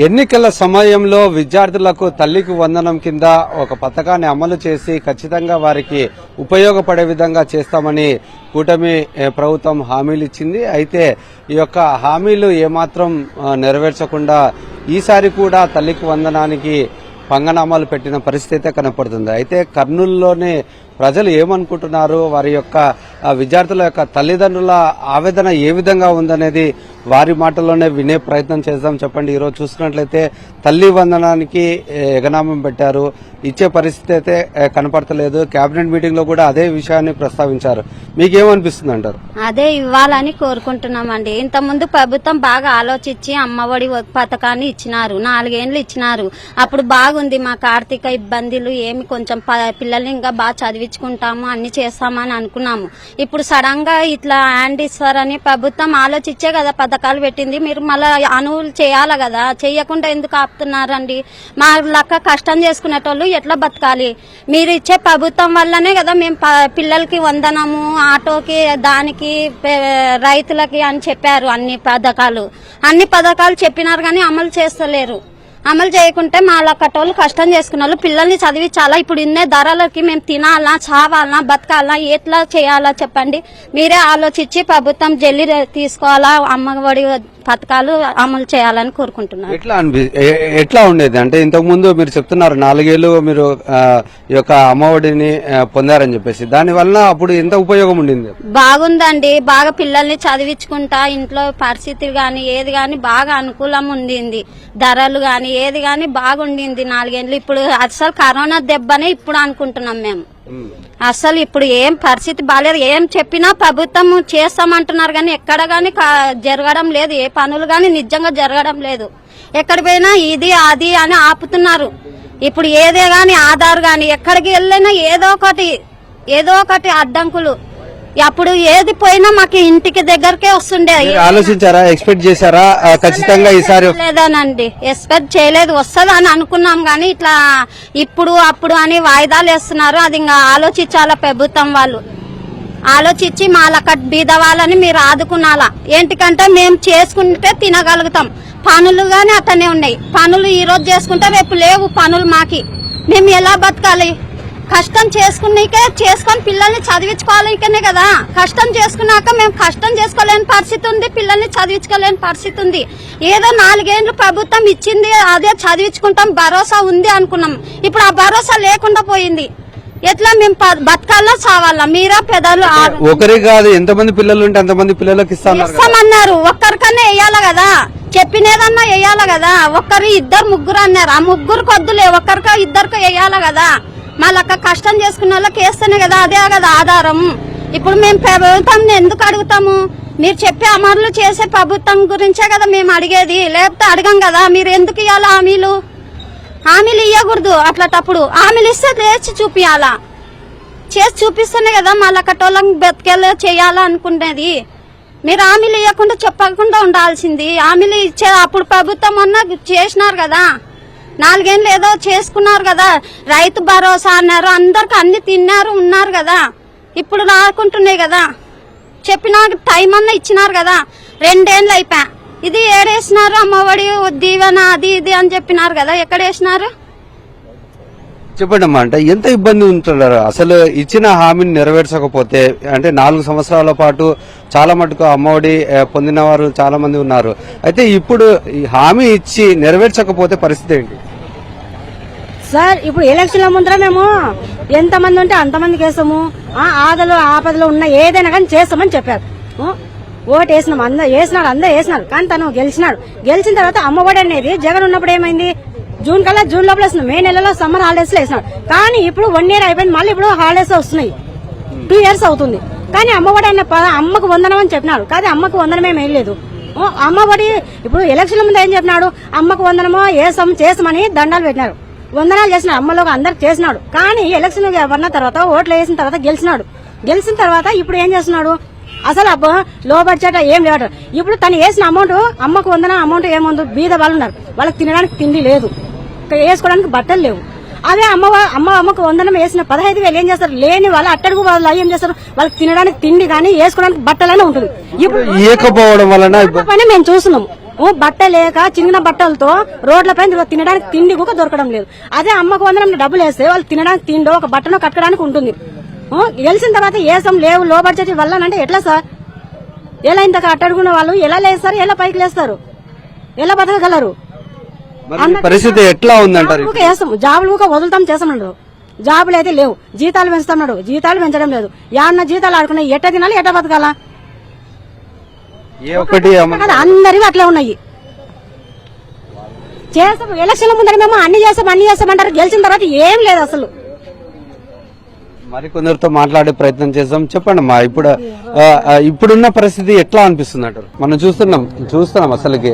ఎన్నికల సమయంలో విద్యార్థులకు తల్లికి వందనం కింద ఒక పథకాన్ని అమలు చేసి ఖచ్చితంగా వారికి ఉపయోగపడే విధంగా చేస్తామని కూటమి ప్రభుత్వం హామీలు ఇచ్చింది. అయితే ఈ యొక్క హామీలు ఏమాత్రం నెరవేర్చకుండా ఈసారి కూడా తల్లికి వందనానికి పంగనామాలు పెట్టిన పరిస్థితి కనపడుతుంది. అయితే కర్నూలులోని ప్రజలు ఏమనుకుంటున్నారు, వారి యొక్క విద్యార్థుల యొక్క తల్లిదండ్రుల ఆవేదన ఏ విధంగా ఉందనేది వారి మాటల్లోనే వినే ప్రయత్నం చేద్దాం. చెప్పండి, ఈరోజు చూసుకున్నట్లయితే తల్లి వందనానికి ఎగనామం పెట్టారు, ఇచ్చే పరిస్థితి అయితే కనపడతలేదు. కేబినెట్ మీటింగ్ లో కూడా అదే విషయాన్ని ప్రస్తావించారు. మీకేమనిపిస్తుంది అంటారు? అదే ఇవ్వాలని కోరుకుంటున్నామండి. ఇంతకుముందు ప్రభుత్వం బాగా ఆలోచించి అమ్మఒడి పథకాన్ని ఇచ్చినారు, 4 ఏళ్లు ఇచ్చినారు. అప్పుడు బాగుంది, మాకు ఆర్థిక ఇబ్బందులు ఏమి కొంచెం పిల్లల్ని ఇంకా బాగా చదివించుకుంటాము, అన్ని చేస్తామని అనుకున్నాము. ఇప్పుడు సడన్ గా ఇట్లా హ్యాండ్ ఇస్తారని ప్రభుత్వం ఆలోచించే కదా పథకాలు పెట్టింది. మీరు మళ్ళా అనువులు చేయాలి కదా, చెయ్యకుండా ఎందుకు ఆపుతున్నారండి? మా లెక్క కష్టం చేసుకునేటోళ్ళు ఎట్లా బతకాలి? మీరు ఇచ్చే ప్రభుత్వం వల్లనే కదా మేము పిల్లలకి వందనము, ఆటోకి, దానికి, రైతులకి అని చెప్పారు. అన్ని పథకాలు చెప్పినారు కానీ అమలు చేస్తలేరు. అమలు చేయకుంటే మా లక్కటోళ్ళు కష్టం చేసుకున్న వాళ్ళు పిల్లల్ని చదివించాలా? ఇప్పుడు ఇన్నే ధరలకి మేము తినాలా, చావాలా, బతకాలా, ఎట్లా చేయాలా చెప్పండి? మీరే ఆలోచించి ప్రభుత్వం జల్లి తీసుకోవాలా, అమ్మఒడి పథకాలు అమలు చేయాలని కోరుకుంటున్నారు. ఎట్లా ఉండేది అంటే ఇంతకు ముందు మీరు చెప్తున్నారు 4 ఏళ్లు మీరు ఈ యొక్క అమ్మఒడిని పొందారని చెప్పేసి, దాని వల్ల అప్పుడు ఎంత ఉపయోగం ఉండింది? బాగుందండి, బాగా పిల్లల్ని చదివించుకుంటా, ఇంట్లో పరిస్థితి గాని ఏది గాని బాగా అనుకూలం ఉండింది, ధరలు గాని ఏది గాని బాగుండింది 4 ఏళ్లు. ఇప్పుడు అసలు కరోనా దెబ్బని ఇప్పుడు అనుకుంటున్నాం మేము. అసలు ఇప్పుడు ఏం పరిస్థితి బాలేదు. ఏం చెప్పినా ప్రభుత్వం చేస్తామంటున్నారు కానీ ఎక్కడ గాని జరగడం లేదు. ఏ పనులు గాని నిజంగా జరగడం లేదు. ఎక్కడ పోయినా ఇది అది అని ఆపుతున్నారు. ఇప్పుడు ఏదే గాని ఆధార్ గాని ఎక్కడికి వెళ్ళినా ఏదో ఒకటి అడ్డంకులు. అప్పుడు ఏది పోయినా మాకు ఇంటికి దగ్గరకే వస్తుండే. ఆలోచించారా, ఎక్స్పెక్ట్ చేశారా ఖచ్చితంగా ఈసారి? లేదానండి, ఎక్స్పెక్ట్ చేయలేదు. వస్తుంది అని అనుకున్నాం గానీ ఇట్లా ఇప్పుడు అప్పుడు అని వాయిదాలు వేస్తున్నారు. అది ఇంకా ఆలోచించాలా ప్రభుత్వం వాళ్ళు. ఆలోచించి మాలక బీద వాళ్ళని మీరు ఆదుకునాలా. ఏంటికంటే మేము చేసుకుంటే తినగలుగుతాం. పనులు గాని అతనే ఉన్నాయి. పనులు ఈ రోజు చేసుకుంటే రేపు లేవు పనులు. మాకి మేము ఎలా బతకాలి? కష్టం చేసుకొని పిల్లల్ని చదివించుకోవాలికనే కదా. కష్టం చేసుకున్నాక మేము కష్టం చేసుకోలేని పరిస్థితి ఉంది, పిల్లల్ని చదివించుకోలేని పరిస్థితి ఉంది. ఏదో 4 ఏళ్లు ప్రభుత్వం ఇచ్చింది, అదే చదివించుకుంటాం భరోసా ఉంది అనుకున్నాం. ఇప్పుడు ఆ భరోసా లేకుండా పోయింది. ఎట్లా మేము బతకాలా, చావాలా? మీరా పెద్దలు ఒకరి కాదు, ఎంతమంది పిల్లలు ఉంటే అంతమంది పిల్లలకి ఇస్తామన్నారు. ఒక్కరికన్నా వేయాలి కదా, చెప్పినేదన్నా వేయాలి కదా. 1, 2, 3 అన్నారు. ఆ 3 కొద్దులే, 1 2 వేయాలి కదా. మా లెక్క కష్టం చేసుకున్న వాళ్ళకి వేస్తేనే కదా, అదే కదా ఆధారం. ఇప్పుడు మేము ప్రభుత్వం ఎందుకు అడుగుతాము? మీరు చెప్పే అమలు చేసే ప్రభుత్వం గురించే కదా మేము అడిగేది, లేకపోతే అడగం కదా. మీరు ఎందుకు ఇవ్వాలి హామీలు ఇవ్వకూడదు. అట్లటప్పుడు హామీలు ఇస్తే చేసి చూపియాలా. చేసి చూపిస్తేనే కదా మా లెక్కటోళ్ళకి బతికేలా చేయాలా అనుకునేది. మీరు హామీలు ఇవ్వకుండా చెప్పకుండా ఉండాల్సింది. హామీలు ఇచ్చే అప్పుడు ప్రభుత్వం అన్నా చేసినారు కదా. 4 ఏళ్లు ఏదో చేసుకున్నారు కదా. రైతు భరోసా అన్నారు, అందరికి అన్ని తిన్నారు ఉన్నారు కదా. ఇప్పుడు రాకుంటున్నాయి కదా. చెప్పిన టైం అన్నా ఇచ్చినారు కదా. 2 ఏళ్లు అయిపోయా. ఇది ఏడేసినారు? అమ్మఒడి దీవెన అది ఇది అని చెప్పినారు కదా, ఎక్కడేసినారు చెప్పండి అమ్మా. అంటే ఎంత ఇబ్బంది ఉంటున్నారు అసలు ఇచ్చిన హామీని నెరవేర్చకపోతే? అంటే 4 సంవత్సరాల పాటు చాలా మటుకు అమ్మఒడి పొందిన వారు చాలా మంది ఉన్నారు. అయితే ఇప్పుడు ఈ హామీ ఇచ్చి నెరవేర్చకపోతే పరిస్థితి ఏంటి సార్? ఇప్పుడు ఎలక్షన్ల ముందర మేము ఎంతమంది ఉంటే అంతమందికి వేస్తాము. ఆపదలో ఉన్న ఏదైనా కానీ చేస్తామని చెప్పారు. ఓటు వేసినాం, అందరూ వేసినారు కానీ తను గెలిచినాడు. గెలిచిన తర్వాత అమ్మఒడి అనేది జగన్ ఉన్నప్పుడు ఏమైంది? జూన్ లోపల వేస్తున్నాం. మే నెలలో సమ్మర్ హాలిడేస్ లో వేసినాడు. కానీ ఇప్పుడు 1 year అయిపోయింది, మళ్ళీ ఇప్పుడు హాలిడేస్ వస్తున్నాయి. 2 years అవుతుంది. కానీ అమ్మఒడి అన్న అమ్మకు వందనం అని చెప్పినాడు. కానీ అమ్మకు వందనమే వేయలేదు. అమ్మఒడి ఇప్పుడు ఎలక్షన్ ముందు ఏం చెప్పినాడు? అమ్మకు వందనమో చేస్తామని దండాలు పెట్టినారు, వందనాలు చేసినాడు, అమ్మలోకి అందరికి చేసినాడు. కానీ ఎలక్షన్ పడిన తర్వాత ఓట్లు వేసిన తర్వాత గెలిచిన తర్వాత ఇప్పుడు ఏం చేస్తున్నాడు? అసలు లో బడ్జెట్ ఏం లేవట. ఇప్పుడు తను వేసిన అమౌంట్, అమ్మకు వందన అమౌంట్ ఏముంది? బీద వాళ్ళు ఉన్నారు, వాళ్ళకి తినడానికి తిండి లేదు, వేసుకోవడానికి బట్టలు లేవు. అదే అమ్మకు వందనం వేసిన 15,000 ఏం చేస్తారు? లేని వాళ్ళు అట్టడుగు వాళ్ళు ఏం చేస్తారు? వాళ్ళకి తినడానికి తిండి కానీ వేసుకోవడానికి బట్టలనే ఉంటుంది. ఇప్పుడు మేము చూస్తున్నాము. బట్ట లేక చిన్న బట్టలతో రోడ్లపై తినడానికి తిండి కూడా దొరకడం లేదు. అదే అమ్మకు వందనం డబ్బులు వేస్తే వాళ్ళు తినడానికి తిండో ఒక బట్టను కట్టడానికి ఉంటుంది. గెలిచిన తర్వాత ఏసం లేవు లో బడ్జెట్ వల్ల అంటే ఎట్లా సార్? ఎలా ఇంత అట్టడుగున్న వాళ్ళు ఎలా లేస్తారు, ఎలా పైకి లేస్తారు, ఎలా బతకగలరు? పరిస్థితి ఎట్లా ఉందంటారు? జాబులు కూడా వదులుతాం చేస్తామన్నారు, జాబులు అయితే లేవు. జీతాలు పెంచుతున్నాడు, జీతాలు పెంచడం లేదు. యాన్న జీతాలు ఆడుకున్నాయి, ఎట్ట తినాలి, ఎట్ట బతకాలా? అందరివి అట్లా ఉన్నాయి. చేస్తాం ఎలక్షన్ల ముందర మేము అన్ని చేస్తామంటారు, గెలిచిన తర్వాత ఏం లేదు అసలు. మరికొందరితో మాట్లాడే ప్రయత్నం చేద్దాం. చెప్పండి అమ్మా, ఇప్పుడున్న పరిస్థితి ఎట్లా అనిపిస్తుంది అంటారు? మనం చూస్తున్నాం అసలుకి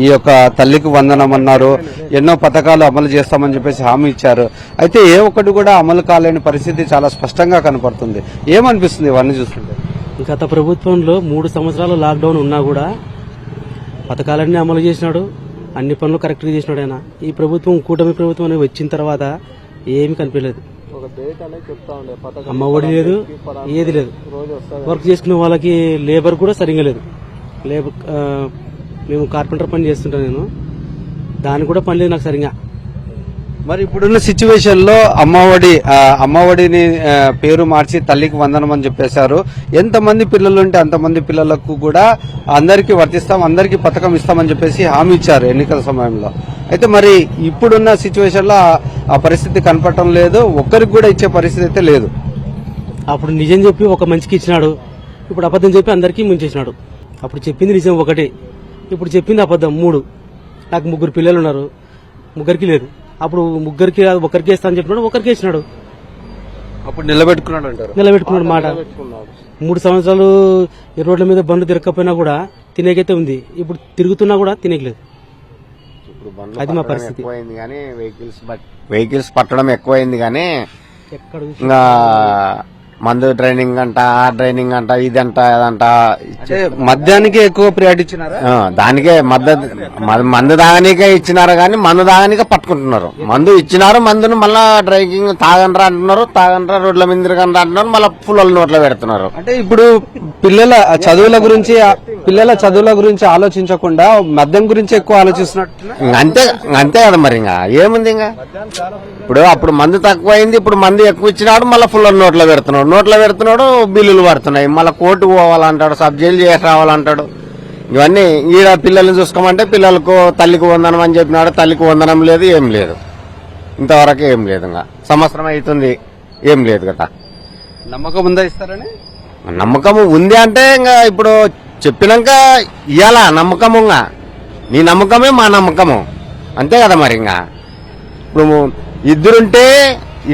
ఈ యొక్క తల్లికి వందనం అన్నారు, ఎన్నో పథకాలు అమలు చేస్తామని చెప్పేసి హామీ ఇచ్చారు. అయితే ఏ ఒక్కటి కూడా అమలు కాలేని పరిస్థితి చాలా స్పష్టంగా కనపడుతుంది. ఏమనిపిస్తుంది ఇవన్నీ చూస్తుంటే? గత ప్రభుత్వంలో 3 సంవత్సరాలు లాక్డౌన్ ఉన్నా కూడా పథకాలన్నీ అమలు చేసినాడు, అన్ని పనులు కరెక్ట్గా చేసినాడు ఆయన. ఈ ప్రభుత్వం కూటమి ప్రభుత్వం అనేది వచ్చిన తర్వాత ఏమీ కనిపించలేదు. అమ్మ ఒడి లేదు, ఏది లేదు. వర్క్ చేసుకునే వాళ్ళకి లేబర్ కూడా సరిగా లేదు. మేము కార్పెంటర్ పని చేస్తుంటా, నేను దానికి కూడా పని లేదు నాకు సరిగా. మరి ఇప్పుడున్న సిచ్యువేషన్ లో అమ్మఒడిని పేరు మార్చి తల్లికి వందనం అని చెప్పేశారు. ఎంతమంది పిల్లలు ఉంటే అంతమంది పిల్లలకు కూడా అందరికీ వర్తిస్తాం, అందరికీ పథకం ఇస్తామని చెప్పేసి హామీ ఇచ్చారు ఎన్నికల సమయంలో. అయితే మరి ఇప్పుడున్న సిచ్యువేషన్ లో ఆ పరిస్థితి కనపడటం లేదు, ఒక్కరికి కూడా ఇచ్చే పరిస్థితి అయితే లేదు. అప్పుడు నిజం చెప్పి ఒక మంచికి ఇచ్చినాడు, ఇప్పుడు అబద్ధం చెప్పి అందరికీ ముంచేసినాడు. అప్పుడు చెప్పింది నిజం ఒకటి, ఇప్పుడు చెప్పింది అబద్ధం 3. నాకు 3 పిల్లలు ఉన్నారు, 3కి లేదు. అప్పుడు 3కి ఒకరికి వేస్తా అని చెప్పినాడు, ఒకరికి వేసినాడు. అప్పుడు నిలబెట్టుకున్నాడు అంటారు. నిలబెట్టుకున్నాడు మాట. 3 సంవత్సరాలు ఈ రోడ్ల మీద బండ్లు తిరగకపోయినా కూడా తినేకైతే ఉంది, ఇప్పుడు తిరుగుతున్నా కూడా తినేకలేదు. అది మా పరిస్థితి. వెహికల్స్ పట్టడం ఎక్కువైంది కానీ ఇంకా మందు ట్రైనింగ్ అంట, ఆ ట్రైనింగ్ అంట, ఇదంట అదంట. మద్యానికే ఎక్కువ ప్రియారిటీ ఇచ్చినారా? దానికే మందు దాగానికే ఇచ్చినారు కానీ మందు దాగానికే పట్టుకుంటున్నారు. మందు ఇచ్చినారు, మందును మళ్ళా డ్రైవింగ్ తాగండ్రా అంటున్నారు, తాగండ్రా రోడ్ల మీద తిరగండ్రా అంటున్నారు, మళ్ళీ పుల్లల నోట్లో పెడుతున్నారు. అంటే ఇప్పుడు పిల్లల చదువుల గురించి ఆలోచించకుండా మద్యం గురించి ఎక్కువ ఆలోచిస్తున్నట్టు. అంతే కదా మరి. ఇంకా ఏముంది, ఇంకా ఇప్పుడు అప్పుడు మందు తక్కువైంది, ఇప్పుడు మందు ఎక్కువ ఇచ్చినాడు, మళ్ళీ పుల్లల నోట్లో పెడుతున్నాడు, బిల్లులు పడుతున్నాయి, మళ్ళీ కోర్టు పోవాలంటాడు, సబ్ జైలు చేసి రావాలంటాడు. ఇవన్నీ ఈడ పిల్లల్ని చూసుకోమంటే పిల్లలకు తల్లికి వందనం అని చెప్పినాడు, తల్లికి వందనం లేదు, ఏం లేదు, ఇంతవరకు ఏం లేదు. ఇంకా సంవత్సరం అవుతుంది, ఏం లేదు కదా. నమ్మకం ఉందా ఇస్తారని? నమ్మకం ఉంది అంటే ఇంకా ఇప్పుడు చెప్పినాక ఇయ్యాలా నమ్మకము. నీ నమ్మకమే మా నమ్మకము, అంతే కదా మరి. ఇంకా ఇప్పుడు ఇద్దరుంటే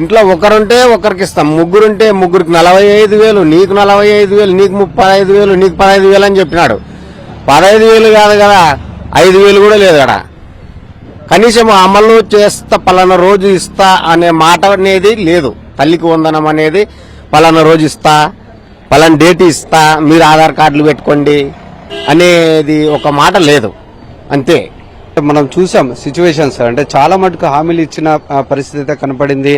ఇంట్లో ఒకరుంటే ఒకరికి ఇస్తాం, ముగ్గురుంటే ముగ్గురికి 45,000, నీకు 45,000, నీకు 35,000, నీకు 15,000 అని చెప్పినాడు. 15,000 కాదు కదా, 5,000 కూడా లేదు కదా. కనీసం అమలు చేస్తా పలానా రోజు ఇస్తా అనే మాట అనేది లేదు. తల్లికి వందనం అనేది పలానా రోజు ఇస్తా, పలానా డేట్ ఇస్తా, మీరు ఆధార్ కార్డులు పెట్టుకోండి అనేది ఒక మాట లేదు, అంతే. మనం చూసాం సిచ్యువేషన్స్, అంటే చాలా మటుకు హామీలు ఇచ్చిన పరిస్థితి అయితే కనపడింది.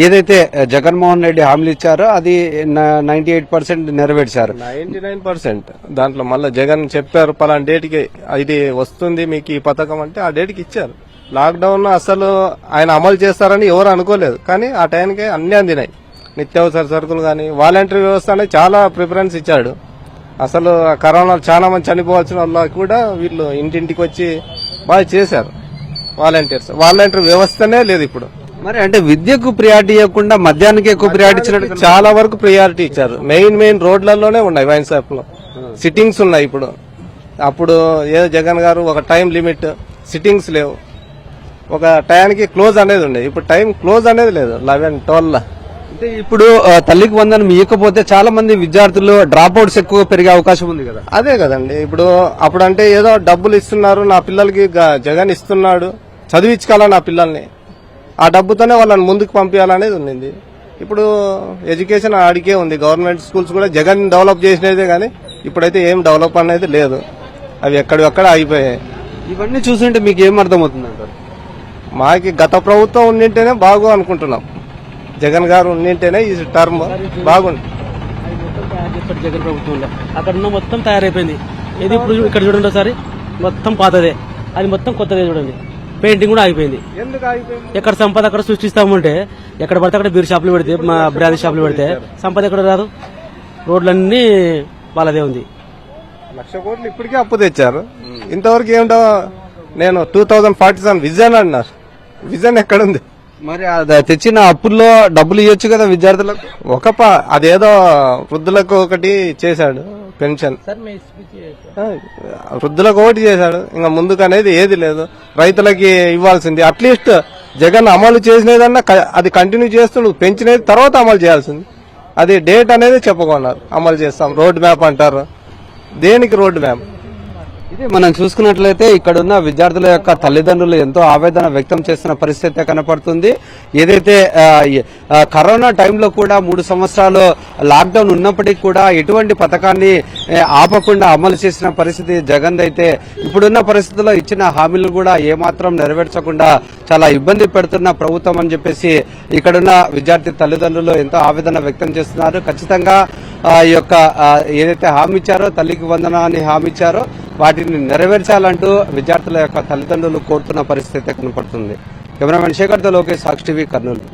ఏదైతే జగన్మోహన్ రెడ్డి హామీలు ఇచ్చారో అది 98% నెరవేర్చారు. 99%. దాంట్లో మళ్ళీ జగన్ చెప్పారు పలానా డేట్కి ఇది వస్తుంది మీకు ఈ పథకం అంటే ఆ డేట్కి ఇచ్చారు. లాక్డౌన్ అసలు ఆయన అమలు చేస్తారని ఎవరు అనుకోలేదు, కానీ ఆ టైంకి అన్ని అందినాయి. నిత్యావసర సరుకులు కానీ వాలంటరీ వ్యవస్థ అనేది చాలా ప్రిఫరెన్స్ ఇచ్చాడు. అసలు కరోనా చాలా మంది చనిపోవాల్సిన వాళ్ళకి కూడా వీళ్ళు ఇంటింటికి వచ్చి బాగా చేశారు. వాలంటీర్ వ్యవస్థనే లేదు ఇప్పుడు. మరి అంటే విద్యకు ప్రియారిటీ ఇవ్వకుండా మద్యానికి ఎక్కువ ప్రియారిటీ ఇచ్చినట్టు చాలా వరకు ప్రియారిటీ ఇచ్చారు. మెయిన్ రోడ్లలోనే ఉన్నాయి వైన్ షాప్ లో సిట్టింగ్స్ ఉన్నాయి ఇప్పుడు. అప్పుడు ఏదో జగన్ గారు ఒక టైం లిమిట్, సిట్టింగ్స్ లేవు, ఒక టైంకి క్లోజ్ అనేది ఉండేది. ఇప్పుడు టైం క్లోజ్ అనేది లేదు, 11, 12. అంటే ఇప్పుడు తల్లికి వందనం ఇవ్వకపోతే చాలా మంది విద్యార్థులు డ్రాప్ అవుట్స్ ఎక్కువ పెరిగే అవకాశం ఉంది కదా. అదే కదండి, ఇప్పుడు అప్పుడంటే ఏదో డబ్బులు ఇస్తున్నారు, నా పిల్లలకి జగన్ ఇస్తున్నాడు, చదివించుకోవాలా నా పిల్లల్ని, ఆ డబ్బుతోనే వాళ్ళని ముందుకు పంపించాలనేది ఉంది. ఇప్పుడు ఎడ్యుకేషన్ ఆడికే ఉంది. గవర్నమెంట్ స్కూల్స్ కూడా జగన్ డెవలప్ చేసినదే కానీ ఇప్పుడైతే ఏం డెవలప్ అనేది లేదు, అవి ఎక్కడెక్కడ ఆగిపోయాయి. ఇవన్నీ చూస్తుంటే మీకు ఏం అర్థమవుతుంది అంటారు? మాకి గత ప్రభుత్వం ఉండింటేనే బాగు అనుకుంటున్నాం. జగన్ గారు ఉండింటేనే ఈ టర్మ్ బాగుంది. జగన్ ప్రభుత్వంలో అక్కడ ఉన్న మొత్తం తయారైపోయింది. ఇది ఇప్పుడు ఇక్కడ చూడండి ఒకసారి, మొత్తం పాతదే, అది మొత్తం కొత్తదే. చూడండి, పెయింటింగ్ కూడా ఆగిపోయింది. ఎందుకు ఆగిపోయింది? ఎక్కడ సంపద అక్కడ సృష్టిస్తామంటే ఎక్కడ పడితే అక్కడ బీర్ షాపులు పెడితే, మా బ్రాండ్ షాపులు పెడితే సంపద ఎక్కడ రాదు. రోడ్లన్నీ వాళ్ళదే ఉంది. 1,00,000 కోట్లు ఇప్పటికే అప్పు తెచ్చారు. ఇంతవరకు ఏమిటో నేను 2047 విజన్ అన్నారు. విజన్ ఎక్కడుంది? మరి అది తెచ్చిన అప్పుల్లో డబ్బులు ఇవ్వచ్చు కదా విద్యార్థులకు. అదేదో వృద్ధులకు ఒకటి చేశాడు, పెన్షన్ వృద్ధులకు ఒకటి చేశాడు. ఇంకా ముందుకు అనేది ఏది లేదు. రైతులకి ఇవ్వాల్సింది అట్లీస్ట్ జగన్ అమలు చేసినదన్నా అది కంటిన్యూ చేస్తూ పెంచినది తర్వాత అమలు చేయాల్సింది. అది డేట్ అనేది చెప్పకున్నారు. అమలు చేస్తాం, రోడ్ మ్యాప్ అంటారు. దేనికి రోడ్ మ్యాప్? ఇది మనం చూసుకున్నట్లయితే ఇక్కడున్న విద్యార్థుల యొక్క తల్లిదండ్రులు ఎంతో ఆవేదన వ్యక్తం చేస్తున్న పరిస్థితి కనపడుతుంది. ఏదైతే కరోనా టైంలో కూడా 3 సంవత్సరాలు లాక్డౌన్ ఉన్నప్పటికీ కూడా ఎటువంటి పథకాన్ని ఆపకుండా అమలు చేసిన పరిస్థితి జగన్ అయితే, ఇప్పుడున్న పరిస్థితుల్లో ఇచ్చిన హామీలు కూడా ఏమాత్రం నెరవేర్చకుండా చాలా ఇబ్బంది పెడుతున్న ప్రభుత్వం అని చెప్పేసి ఇక్కడున్న విద్యార్థి తల్లిదండ్రులు ఎంతో ఆవేదన వ్యక్తం చేస్తున్నారు. ఖచ్చితంగా ఈ యొక్క ఏదైతే హామీ ఇచ్చారో, తల్లికి వందనాన్ని హామీ ఇచ్చారో వాటిని నెరవేర్చాలంటూ విద్యార్థుల యొక్క తల్లిదండ్రులు కోరుతున్న పరిస్థితి కనపడుతుంది. కెమెరామెన్ శేఖర్తో లోకేష్, సాక్షి టీవీ, కర్నూలు.